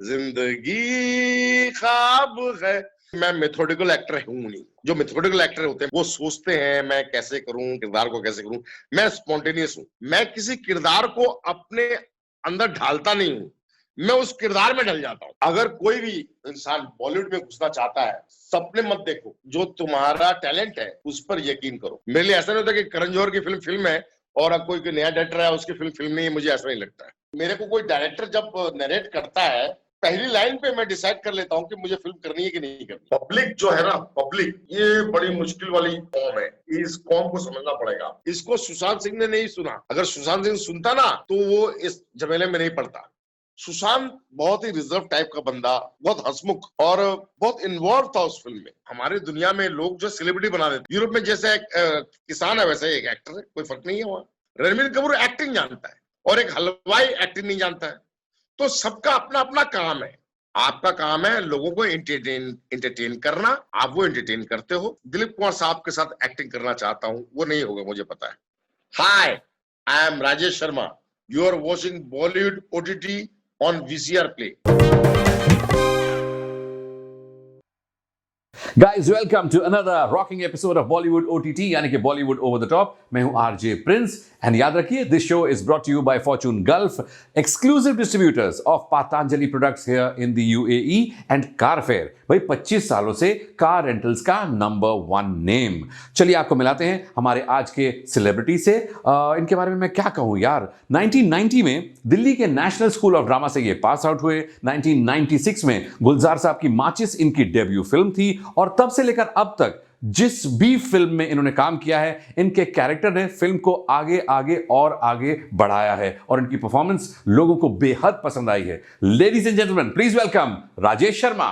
जिंदगी ख्वाब है। मैं मेथोडिकल एक्टर हूं नहीं। जो मेथोडिकल एक्टर होते हैं वो सोचते हैं मैं कैसे करूं, किरदार को कैसे करूं। मैं स्पॉन्टेनियस हूं। मैं किसी किरदार को अपने अंदर ढालता नहीं हूं, मैं उस किरदार में ढल जाता हूं। अगर कोई भी इंसान बॉलीवुड में घुसना चाहता है, सपने मत देखो, जो तुम्हारा टैलेंट है उस पर यकीन करो। मेरे लिए ऐसा नहीं होता कि करण जौहर की फिल्म फिल्म है और अब कोई नया डायरेक्टर है उसकी फिल्म फिल्म नहीं है, मुझे ऐसा नहीं लगता है। मेरे को कोई डायरेक्टर जब नरेट करता है, पहली लाइन पे मैं डिसाइड कर लेता हूँ कि मुझे फिल्म करनी है कि नहीं करनी। पब्लिक जो है ना, पब्लिक ये बड़ी मुश्किल वाली कौम है। इस कौम को समझना पड़ेगा। इसको सुशांत सिंह ने नहीं सुना। अगर सुशांत सिंह सुनता ना तो वो इस झमेले में नहीं पड़ता। सुशांत बहुत ही रिजर्व टाइप का बंदा, बहुत हंसमुख और बहुत इन्वॉल्व था उस फिल्म में। हमारी दुनिया में लोग जो सेलिब्रिटी बना देते, यूरोप में जैसे एक किसान है वैसे एक एक्टर है, कोई फर्क नहीं है वहां। रणबीर कपूर एक्टिंग जानता है और एक हलवाई एक्टिंग नहीं जानता है। तो सबका अपना अपना काम है। आपका काम है लोगों को एंटरटेन करना। आप वो एंटरटेन करते हो। दिलीप कुमार साहब के साथ एक्टिंग करना चाहता हूं, वो नहीं होगा, मुझे पता है। Hi, I am Rajesh Sharma. You are watching Bollywood OTT on VCR Play. Guys, welcome to another rocking episode of Bollywood OTT यानी कि Bollywood Over the Top। मैं हूं RJ Prince and याद रखिए this show is brought to you by Fortune Gulf, exclusive distributors of Patanjali products here in the UAE and Carfair। भाई 25 सालों से car rentals का नंबर 1 नेम। चलिए आपको मिलाते हैं हमारे आज के सेलिब्रिटी से। इनके बारे में मैं क्या कहूं यार। 1990 में दिल्ली के नेशनल स्कूल ऑफ ड्रामा से ये पास आउट हुए। 1996 में गुलजार साहब की माचिस इनकी डेब्यू फिल्म थी और तब से लेकर अब तक जिस भी फिल्म में इन्होंने काम किया है, इनके कैरेक्टर ने फिल्म को आगे आगे और आगे बढ़ाया है और इनकी परफॉर्मेंस लोगों को बेहद पसंद आई है। Ladies and gentleman, please welcome Rajesh Sharma.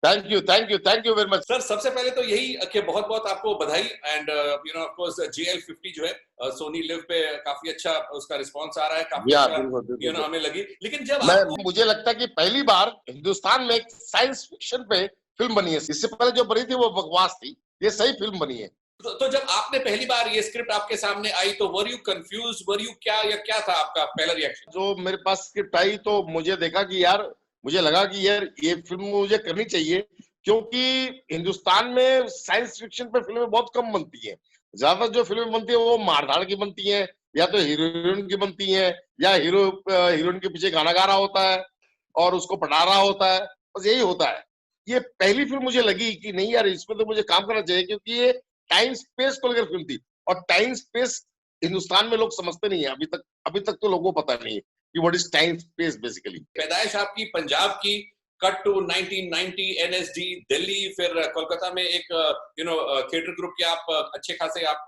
Thank you very much sir. सबसे पहले तो यही कि बहुत बहुत आपको बधाई and you know of course GL50 जो है सोनी लिव पे काफी अच्छा उसका रिस्पांस आ रहा है, काफी अच्छा यू नो हमें लगी। लेकिन जब मुझे लगता है कि पहली बार हिंदुस्तान में एक साइंस फिक्शन पे फिल्म बनी है। इससे पहले जो बनी थी वो बकवास थी, ये सही फिल्म बनी है। तो जब आपने पहली बार ये स्क्रिप्ट आपके सामने आई तो were you confused, were you क्या था आपका पहला रिएक्शन? जो मेरे पास स्क्रिप्ट आई तो मुझे देखा कि यार, मुझे लगा कि यार ये फिल्म मुझे करनी चाहिए, क्योंकि हिंदुस्तान में साइंस फिक्शन पे फिल्में बहुत कम बनती हैं। ज्यादातर जो फिल्में बनती है वो मारधाड़ की बनती हैं, या तो हीरोइन की बनती हैं, या हीरोइन के पीछे गाना गा रहा होता है और उसको पढ़ा रहा होता है, बस यही होता है। ये पहली फिल्म मुझे लगी कि नहीं यार, इसमें तो मुझे काम करना चाहिए, क्योंकि ये टाइम स्पेस को लेकर फिल्म थी और टाइम स्पेस हिंदुस्तान में लोग समझते नहीं है अभी तक तो लोगों को पता नहीं है कि what is time space basically. पैदाइश आपकी पंजाब की, कट टू 1990 NSD दिल्ली, फिर कोलकाता में एक यू नो थिएटर ग्रुप के आप अच्छे खासे आप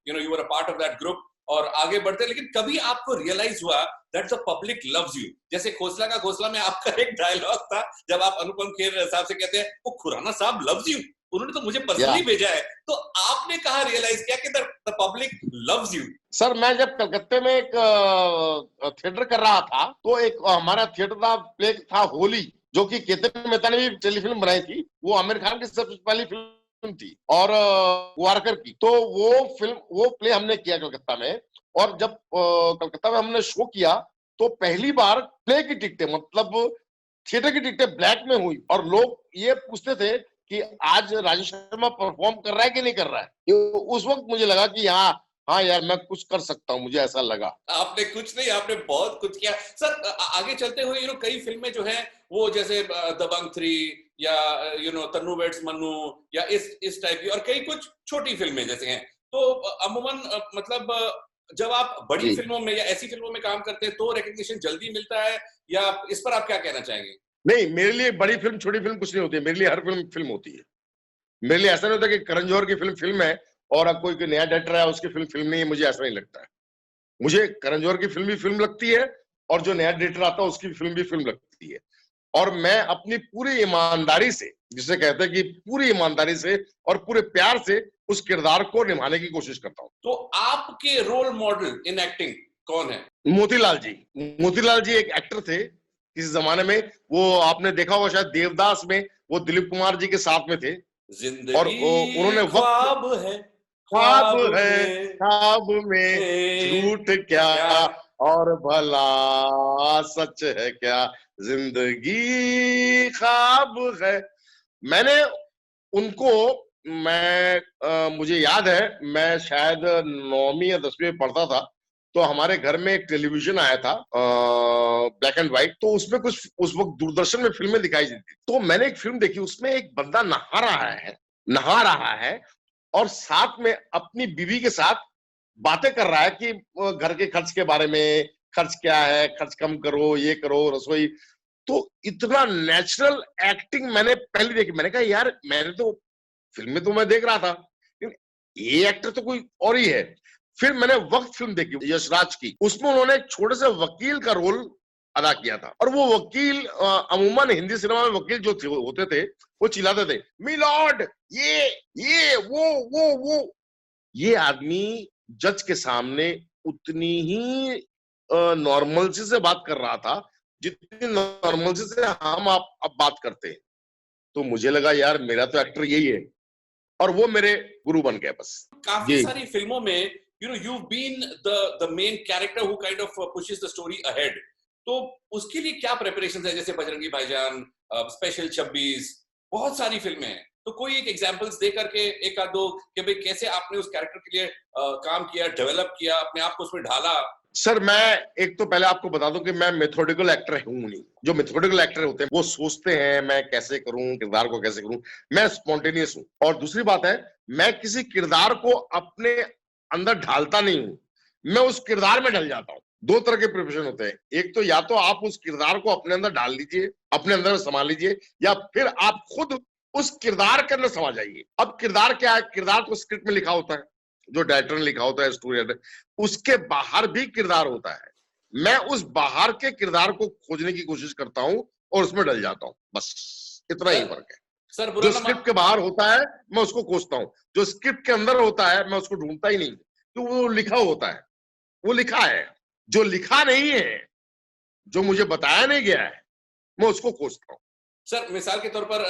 you know you were a part of that group और आगे बढ़ते। लेकिन कभी आपको रियलाइज हुआ that the public loves you? जैसे खोसला का घोसला में आपका एक डायलॉग था जब आप अनुपम खेर साहब से कहते हैं वो खुराना साहब लव्स यू, उन्होंने तो मुझे पर्सनली भेजा है। तो आपने कहा रियलाइज किया कि the public loves you? Sir, मैं जब कलकत्ते में एक थिएटर कर रहा था तो एक हमारा थिएटर था, प्ले था होली, जो कि केतन मेहता ने भी टेलीफिल्म बनाई थी। वो आमिर खान की सबसे पहली फिल्म थी और वारकर की। तो वो प्ले हमने किया कलकत्ता में। और जब कलकत्ता में हमने शो किया तो पहली बार प्ले की टिकटें, मतलब थिएटर की टिकटें ब्लैक में हुई और लोग ये पूछते थे कि आज राजेश शर्मा परफॉर्म कर रहा है कि नहीं कर रहा है। उस वक्त मुझे लगा कि हाँ यार, मैं कुछ कर सकता हूँ, मुझे ऐसा लगा। आपने कुछ नहीं, आपने बहुत कुछ किया सर। आगे चलते हुए कई फिल्में जो हैं वो जैसे दबंग 3 या तन्नू वेड्स मन्नू या इस टाइप की, और कई कुछ छोटी फिल्में जैसे हैं। तो अमूमन मतलब जब आप बड़ी फिल्मों में या ऐसी फिल्मों में काम करते हैं तो रिकग्निशन जल्दी मिलता है, या इस पर आप क्या कहना चाहेंगे? नहीं, मेरे लिए बड़ी फिल्म छोटी फिल्म कुछ नहीं होती है। मेरे लिए हर फिल्म फिल्म होती है। मेरे लिए ऐसा नहीं होता कि करण जौहर की फिल्म फिल्म है और अब कोई नया डायरेक्टर है उसकी फिल्म फिल्म नहीं है, मुझे ऐसा नहीं लगता है। मुझे करण जौहर की फिल्म भी फिल्म लगती है और जो नया डायरेक्टर आता है उसकी फिल्म भी फिल्म लगती है। और मैं अपनी पूरी ईमानदारी से, जिसे कहते हैं कि पूरी ईमानदारी से और पूरे प्यार से उस किरदार को निभाने की कोशिश करता हूँ। तो आपके रोल मॉडल इन एक्टिंग कौन है? मोतीलाल जी। मोतीलाल जी एक एक्टर थे किसी जमाने में। वो आपने देखा होगा शायद देवदास में, वो दिलीप कुमार जी के साथ में थे। जिंदगी और उन्होंने ख्वाब है, ख्वाब में झूठ क्या, और भला सच है क्या जिंदगी ख्वाब है। मैंने उनको मुझे याद है, मैं शायद 9वीं या 10वीं में पढ़ता था, तो हमारे घर में एक टेलीविजन आया था, ब्लैक एंड व्हाइट। तो उसमें कुछ उस वक्त दूरदर्शन में फिल्में दिखाई देती थी। तो मैंने एक फिल्म देखी, उसमें एक बंदा नहा रहा है और साथ में अपनी बीवी के साथ बातें कर रहा है कि घर के खर्च के बारे में, खर्च क्या है, खर्च कम करो, ये करो, रसोई। तो इतना नेचुरल एक्टिंग मैंने पहले देखी। मैंने कहा यार, मैंने तो फिल्में तो मैं देख रहा था, लेकिन ये एक्टर तो कोई और ही है। फिर मैंने वक्त फिल्म देखी यशराज की, उसमें उन्होंने एक छोटे से वकील का रोल अदा किया था। और वो वकील, अमूमन हिंदी सिनेमा में वकील जो होते थे, वो चिल्लाते थे मिलॉर्ड, ये वो। ये आदमी जज के सामने उतनी ही नॉर्मलसी से बात कर रहा था जितनी नॉर्मलसी से हम आप अब बात करते हैं। तो मुझे लगा यार, मेरा तो एक्टर यही है, और वो मेरे गुरु बन गए बस। काफी सारी फिल्मों में you've been the main character who kind of pushes the story ahead. तो उसके लिए क्या प्रिपरेशन है? जैसे बजरंगी भाईजान, स्पेशल 26, बहुत सारी फिल्में हैं। तो कोई एक एग्जांपल्स दे करके एक आध दो कि भाई कैसे आपने उस कैरेक्टर के लिए काम किया, डेवलप किया, अपने आप को उसमें ढाला। सर, मैं एक तो पहले आपको बता दूं कि मैं मेथोडिकल एक्टर हूं नहीं। जो मेथोडिकल एक्टर होते हैं वो सोचते हैं मैं कैसे करूं, किरदार को कैसे करूं। मैं स्पॉन्टेनियस हूं। और दूसरी बात है, मैं किसी किरदार को अपने अंदर ढालता नहीं हूं, मैं उस किरदार में ढल जाता हूं। दो तरह के प्रिपरेशन होते हैं। एक तो या तो आप उस किरदार को अपने अंदर डाल लीजिए, अपने अंदर संभाल लीजिए, या फिर आप खुद उस किरदार के अंदर समा जाइए। अब किरदार क्या है? किरदार तो स्क्रिप्ट में लिखा होता है, जो डायरेक्टर ने लिखा होता है, स्टोरी राइटर, उसके बाहर भी किरदार होता है। मैं उस बाहर के किरदार को खोजने की कोशिश करता हूं और उसमें डल जाता हूं, बस इतना ही फर्क है। सर, जो स्क्रिप्ट के बाहर होता है मैं उसको खोजता हूं, जो स्क्रिप्ट के अंदर होता है मैं उसको ढूंढता ही नहीं। तो वो लिखा होता है, वो लिखा है। जो लिखा नहीं है, जो मुझे बताया नहीं गया है, मैं उसको खोजता हूं। सर, मिसाल के तौर पर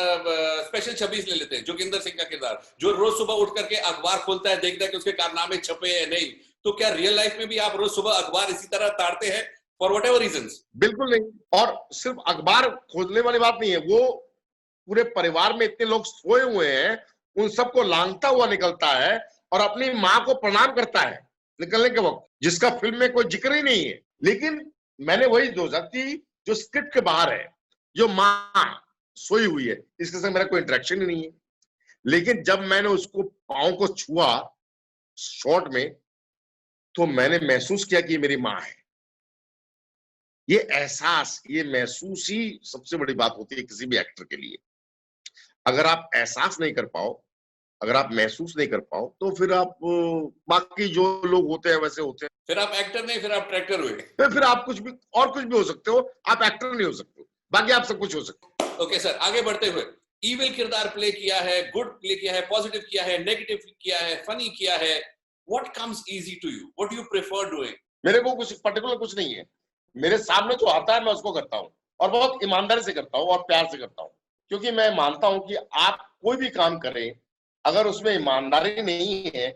स्पेशल 26 ले लेते हैं, जोगिंदर सिंह का किरदार, जो रोज सुबह उठ करके अखबार खोलता है, देखता है कि उसके कारनामे छपे हैं नहीं। तो क्या रियल लाइफ में भी आप रोज सुबह अखबार इसी तरह ताड़ते हैं फॉर व्हाटएवर रीजंस? बिल्कुल नहीं। और सिर्फ अखबार खोजने वाली बात नहीं है, वो पूरे परिवार में इतने लोग सोए हुए हैं, उन सबको लांघता हुआ निकलता है और अपनी माँ को प्रणाम करता है निकलने के वक्त, जिसका फिल्म में कोई जिक्र ही नहीं है। लेकिन मैंने वही सोचा कि जो स्क्रिप्ट के बाहर है, जो माँ सोई हुई है, इसके संग मेरा कोई इंटरेक्शन ही नहीं है। लेकिन जब मैंने उसको पांव को छुआ शॉट में, तो मैंने महसूस किया कि ये मेरी माँ है। ये एहसास, ये महसूस ही सबसे बड़ी बात होती है किसी भी एक्टर के लिए। अगर आप एहसास नहीं कर पाओ, अगर आप महसूस नहीं कर पाओ, तो फिर आप बाकी जो लोग होते हैं वैसे होते हैं। फिर आप एक्टर नहीं, फिर आप ट्रैक्टर हुए। फिर आप कुछ भी और कुछ भी हो सकते हो, आप एक्टर नहीं हो सकते, बाकी आप सब कुछ हो सकते हो। ओके सर, आगे बढ़ते हुए, इविल किरदार प्ले किया है, गुड प्ले किया है, पॉजिटिव किया है, नेगेटिव किया है, फनी किया है, what comes easy to you? What do you prefer doing? मेरे को कुछ पर्टिकुलर कुछ नहीं है। मेरे सामने जो आता है मैं उसको करता हूँ, और बहुत ईमानदारी से करता हूँ और प्यार से करता हूँ। क्योंकि मैं मानता हूँ कि आप कोई भी काम करें, अगर उसमें ईमानदारी नहीं है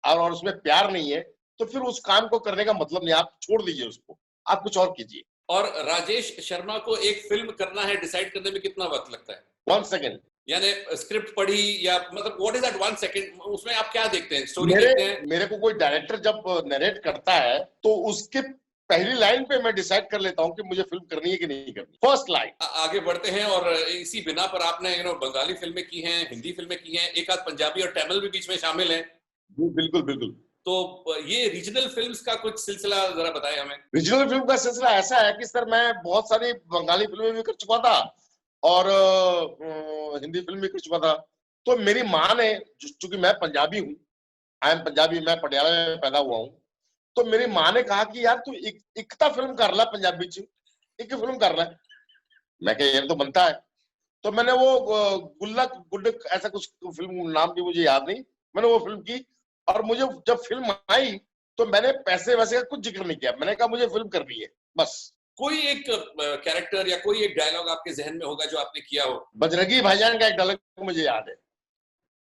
और उसमें प्यार नहीं है, तो फिर उस काम को करने का मतलब नहीं। आप छोड़ दीजिए उसको, आप कुछ और कीजिए। और राजेश शर्मा को एक फिल्म करना है, डिसाइड करने में कितना वक्त लगता है? 1 सेकेंड। यानी स्क्रिप्ट पढ़ी या मतलब व्हाट इज दैट 1 सेकंड? उसमें आप क्या देखते हैं? स्टोरी देखते हैं? मेरे को कोई डायरेक्टर जब नरेट करता है, तो उसके पहली लाइन पे मैं डिसाइड कर लेता हूँ कि मुझे फिल्म करनी है कि नहीं करनी। First line. आगे बढ़ते हैं, और इसी बिना पर आपने बंगाली फिल्में की हैं, हिंदी फिल्में की हैं, एक आध पंजाबी और तमिल भी बीच में शामिल हैं। बिल्कुल बिल्कुल। तो ये रीजनल फिल्म्स का कुछ सिलसिला जरा बताएं हमें। रीजनल फिल्म का सिलसिला ऐसा है कि सर, मैं बहुत सारी बंगाली फिल्में भी कर चुका था और हिंदी फिल्म भी कर चुका था। तो मेरी माँ ने, चूंकि मैं पंजाबी हूँ, आई एम पंजाबी, मैं पटियाला में पैदा हुआ हूँ, तो मेरी माँ ने कहा कि यार तू इकता फिल्म कर ला, पंजाबी च एक फिल्म कर ला। मैं कहा यार तो बनता है। तो मैंने वो गुल्लक गुड्डक ऐसा कुछ फिल्म, नाम भी मुझे याद नहीं, मैंने वो फिल्म की। और मुझे जब फिल्म आई तो मैंने पैसे वैसे का कुछ जिक्र नहीं किया, मैंने कहा मुझे फिल्म करनी है बस। कोई एक कैरेक्टर या कोई एक डायलॉग आपके जहन में होगा जो आपने किया हो? बजरंगी भाईजान का एक डायलॉग मुझे याद है,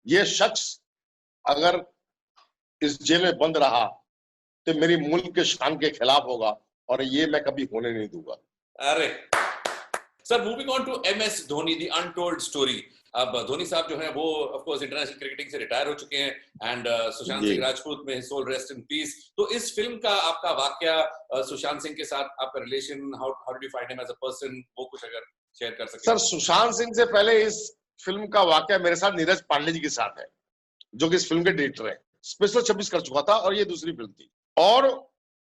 ये शख्स अगर इस जेल में बंद रहा तो मेरी मुल्क के शान के खिलाफ होगा, और ये मैं कभी होने नहीं दूंगा। अरे sir, moving on to MS Dhoni, the untold story. अब धोनी साहब जो है वो ऑफ कोर्स इंटरनेशनल क्रिकेटिंग से रिटायर हो चुके हैं एंड सुशांत जी। सिंह राजपूत में सोल रेस्ट इन पीस। तो इस फिल्म का आपका वाकया, सुशांत सिंह के साथ आपका relation, how did you find him as a person, वो कुछ अगर शेयर कर सके। सर, सुशांत सिंह से पहले इस फिल्म का वाकया मेरे साथ नीरज पांडे जी के साथ है, जो कि इस फिल्म के डायरेक्टर है। स्पेशल 26 कर चुका था और ये दूसरी फिल्म थी, और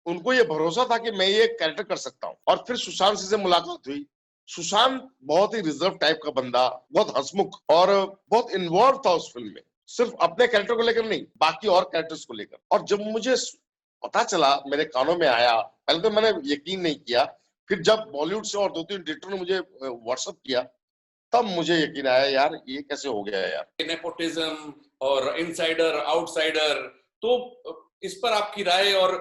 उनको ये भरोसा था कि मैं ये कैरेक्टर कर सकता हूँ। और फिर सुशांत सिंह से मुलाकात हुई। सुशांत बहुत ही रिजर्व टाइप का बंदा, बहुत हंसमुख और बहुत इन्वॉल्व था उस फिल्म में, सिर्फ अपने कैरेक्टर को लेकर नहीं, बाकी और कैरेक्टर्स को लेकर। और जब मुझे पता चला, मेरे कानों में आया, पहले तो मैंने यकीन नहीं किया, फिर जब बॉलीवुड से और 2-3 डायरेक्टर ने मुझे व्हाट्सएप किया, तब मुझे यकीन आया, यार ये कैसे हो गया यार। नेपोटिज्म और इनसाइडर आउटसाइडर, तो इस पर आपकी राय, और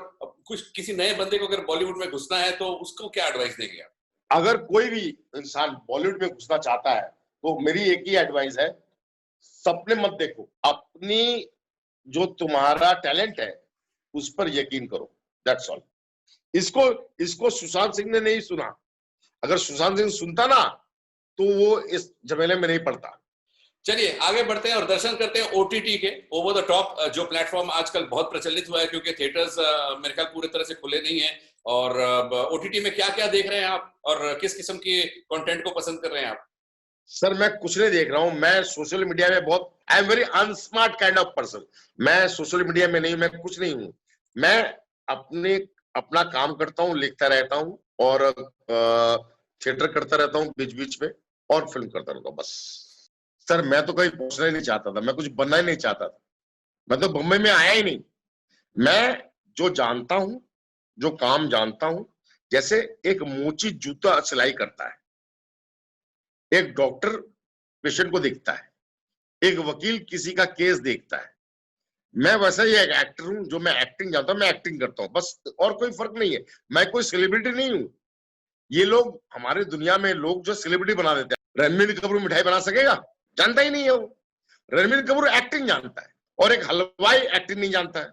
कुछ किसी नए बंदे को अगर बॉलीवुड में घुसना है तो उसको क्या एडवाइस देंगे आप? अगर कोई भी इंसान बॉलीवुड में घुसना चाहता है तो मेरी एक ही एडवाइस है, सपने मत देखो, अपनी जो तुम्हारा टैलेंट है उस पर यकीन करो, दैट्स ऑल। इसको सुशांत सिंह ने नहीं सुना। अगर सुशांत सिंह सुनता ना तो वो इस झमेले में नहीं पड़ता। चलिए आगे बढ़ते हैं और दर्शन करते हैं OTT के, ओवर द टॉप, जो प्लेटफॉर्म आजकल बहुत प्रचलित हुआ है, क्योंकि थिएटर्स मेरे ख्याल पूरी तरह से खुले नहीं है। और OTT में क्या क्या देख रहे हैं आप, और किस किस्म के कंटेंट को पसंद कर रहे हैं आप? सर, मैं कुछ नहीं देख रहा हूं। मैं सोशल मीडिया में बहुत, I am very unsmart kind of person. मैं सोशल मीडिया में नहीं, मैं कुछ नहीं हूं। मैं अपना काम करता हूं, लिखता रहता हूं और थिएटर करता रहता हूं बीच बीच में, और फिल्म करता रहता हूं, बस। सर, मैं तो कहीं पहुंचना ही नहीं चाहता था, मैं कुछ बनना ही नहीं चाहता था, मैं तो बम्बई में आया ही नहीं। मैं जो जानता हूं, जो काम जानता हूं, जैसे एक मोची जूता सिलाई करता है, एक डॉक्टर पेशेंट को देखता है, एक वकील किसी का केस देखता है, मैं वैसा ही एक एक्टर हूं। जो मैं एक्टिंग जानता हूं, मैं एक्टिंग करता हूं, बस, और कोई फर्क नहीं है। मैं कोई सेलिब्रिटी नहीं हूं। ये लोग, हमारे दुनिया में लोग जो सेलिब्रिटी बना देते हैं, रणबीर कपूर मिठाई बना सकेगा? जानता ही नहीं है वो। रणबीर कपूर एक्टिंग जानता है और एक हलवाई एक्टिंग नहीं जानता है।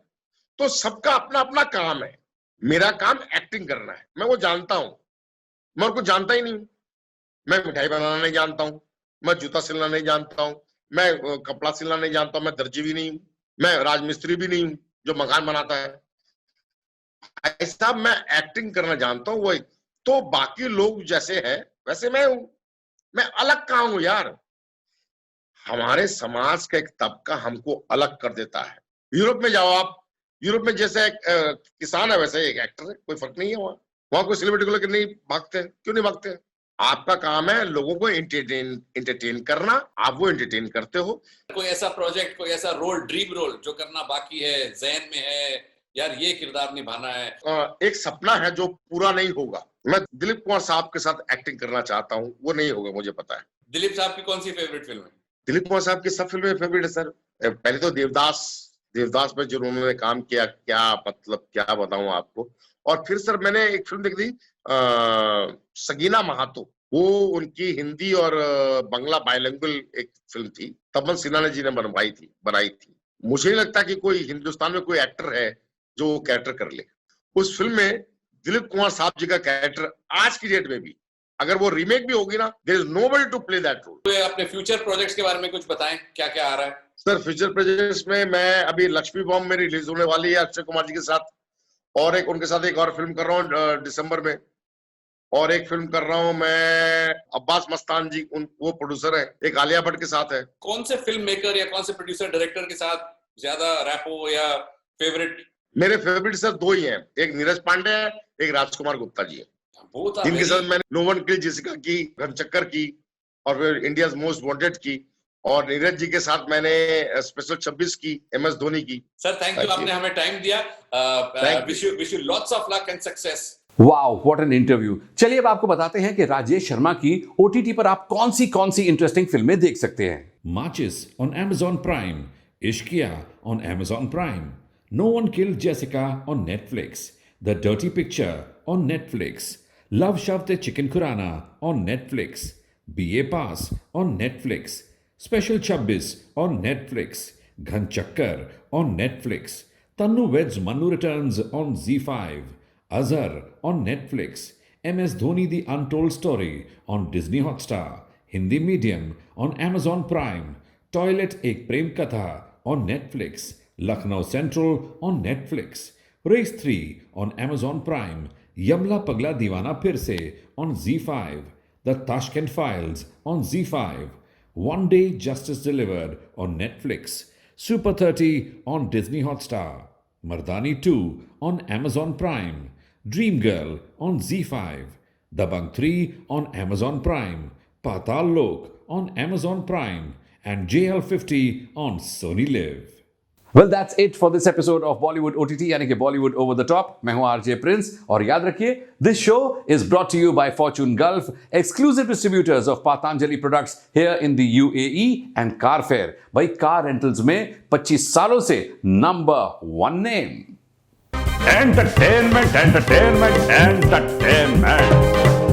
तो सबका अपना अपना काम है। मेरा काम एक्टिंग करना है, मैं वो जानता हूं। मैं उनको जानता ही नहीं हूं। मैं मिठाई बनाना नहीं जानता हूं, मैं जूता सिलना नहीं जानता हूं, मैं कपड़ा सिलना नहीं जानता हूं, मैं दर्जी भी नहीं हूं, मैं राजमिस्त्री भी नहीं हूं जो मकान बनाता है। ऐसा मैं एक्टिंग करना जानता हूं, वही। तो बाकी लोग जैसे हैं वैसे मैं हूं। मैं अलग कहां हूं यार? हमारे समाज का एक तबका हमको अलग कर देता है। यूरोप में जाओ आप, यूरोप में जैसे एक किसान है वैसे एक एक्टर है, कोई फर्क नहीं है। वहां कोई सेलिब्रिटी को लेकर नहीं भागते हैं। क्यों नहीं भागते हैं? आपका काम है लोगों को एंटरटेन करना, आप वो एंटरटेन करते हो। कोई ऐसा प्रोजेक्ट, कोई ऐसा रोल, ड्रीम रोल जो करना बाकी है, जहन में है, यार ये किरदार निभाना है? एक सपना है जो पूरा नहीं होगा। मैं दिलीप कुमार साहब के साथ एक्टिंग करना चाहता हूँ, वो नहीं होगा, मुझे पता है। दिलीप साहब की कौन सी फेवरेट फिल्म है? दिलीप कुमार साहब की सब फिल्में फेवरेट है सर। पहले तो देवदास में जो उन्होंने काम किया, क्या मतलब, क्या बताऊं आपको। और फिर सर मैंने एक फिल्म देखी थी, सगीना महातो। वो उनकी हिंदी और बांग्ला बायलिंगुअल एक फिल्म थी, तमन सिन्हा जी ने बनाई थी। मुझे नहीं लगता कि कोई हिंदुस्तान में कोई एक्टर है जो वो कैरेक्टर कर ले। उस फिल्म में दिलीप कुमार साहब जी का कैरेक्टर आज की डेट में भी, अगर वो रीमेक भी होगी ना, there is nobody to play that role. तो अपने फ्यूचर प्रोजेक्ट्स के बारे में कुछ बताएं, क्या क्या आ रहा है? सर, फ्यूचर प्रोजेक्ट्स में मैं अभी लक्ष्मी बॉम्ब में रिलीज होने वाली है अक्षय कुमार जी के साथ, और एक उनके साथ एक और फिल्म कर रहा हूँ दिसंबर में, और एक फिल्म कर रहा हूँ मैं अब्बास मस्तान जी, वो प्रोड्यूसर है, एक आलिया भट्ट के साथ है। कौन से फिल्म मेकर या कौन से प्रोड्यूसर डायरेक्टर के साथ ज्यादा रैपो या फेवरेट? मेरे फेवरेट सर दो ही हैं, एक नीरज पांडे है, एक राजकुमार गुप्ता जी है, जिनके साथ मैंने नो वन किल जेसिका की, घनचक्कर की, और फिर इंडियाज मोस्ट वांटेड की, और नीरज जी के साथ मैंने स्पेशल 26 की, MS धोनी की। सर थैंक यू, आपने हमें टाइम दिया। Wish you lots of luck and success. Wow, what an interview. चलिए अब आपको बताते हैं कि राजेश शर्मा की OTT पर आप कौन सी इंटरेस्टिंग फिल्में देख सकते हैं। Marches on Amazon Prime, Ishkia on Amazon Prime, No One Killed Jessica on Netflix, The Dirty Picture on Netflix, Love Shavte Chicken Kurana on Netflix, BA Pass on Netflix, Special Chabbis on Netflix, Ghanchakkar on Netflix, Tannu Weds Mannu Returns on ZEE5, Azhar on Netflix, MS Dhoni The Untold Story on Disney Hotstar, Hindi Medium on Amazon Prime, Toilet Ek Prem Katha on Netflix, Lucknow Central on Netflix, Race 3 on Amazon Prime, Yamla Pagla Deewana Phir Se on ZEE5, The Tashkent Files on ZEE5, One Day Justice Delivered on Netflix, Super 30 on Disney Hotstar, Mardani 2 on Amazon Prime, Dream Girl on ZEE5, Dabang 3 on Amazon Prime, Patal Lok on Amazon Prime, and JL50 on Sony Live. Well, that's it for this episode of Bollywood OTT यानी कि Bollywood Over the Top. मैं हूं RJ Prince और याद रखिए this show is brought to you by Fortune Gulf, exclusive distributors of Patanjali products here in the UAE and Carfair. भाई car rentals में 25 सालों से number 1 name. Entertainment entertainment entertainment